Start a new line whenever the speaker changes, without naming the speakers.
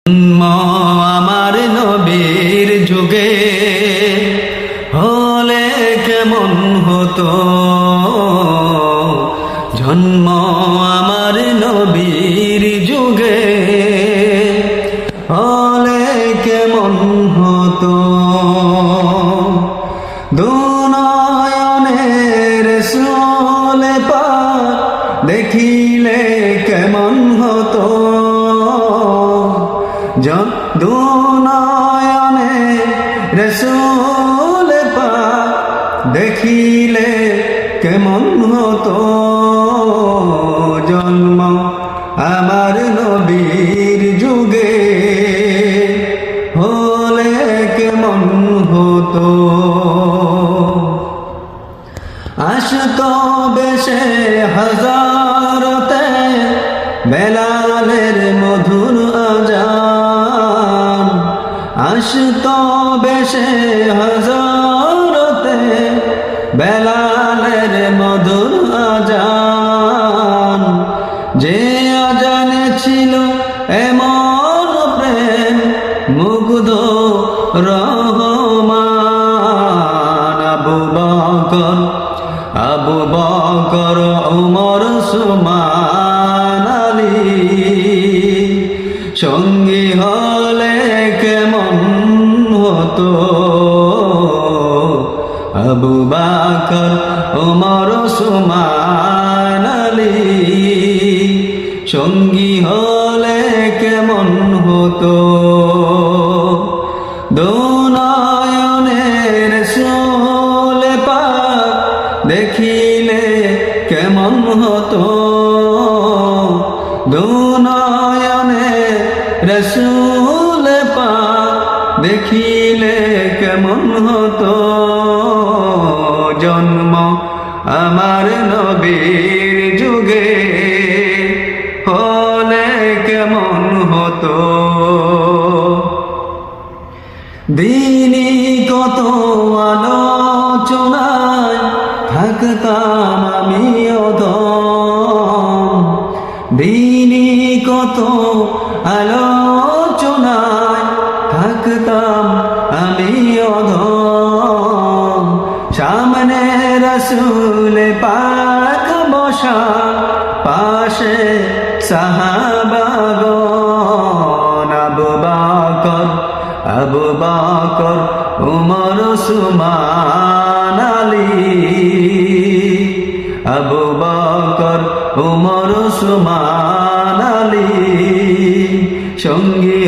জন্ম আমার নবীর যুগে হলে কেমন হতো। জন্ম আমার নবীর যুগে হলে কেমন হতো। দুনয়নের সোলে পাক দেখিলে কেমন হতো। দুনয়নে রসূল পাক দেখিলে কেমন হতো। জন্ম আমার নবীর যুগে হলে কেমন হতো। আসতো বেশে হাজারতে বেলালের মধুর আজান। আসতো বেশে হাজারতে বেলালের মধুর আজান। যে আজানে ছিল এমন প্রেম মুগ্ধ রহমান। আবু বকর উমর উসমান আলী সঙ্গী হলে কেমন হতো। আবু বকর উমর উসমান আলী সঙ্গী হলে কেমন হতো। দুনয়নের সোলে পাক দেখিলে কেমন হতো। দুনয়নে রসূল পাক দেখিলে কেমন হতো। জন্ম আমার নবীর যুগে হলে কেমন হতো। দিনই কত আলোচনায় থাকতাম আমি অধম। দিনই কত আলোচনায় থাকতাম আমি অধম। সামনে রসূল পাক বসা পাশে সাহাবাগণ। আবু বকর উমর উসমান আলী। আবু বকর উমর উসমান আলী সঙ্গী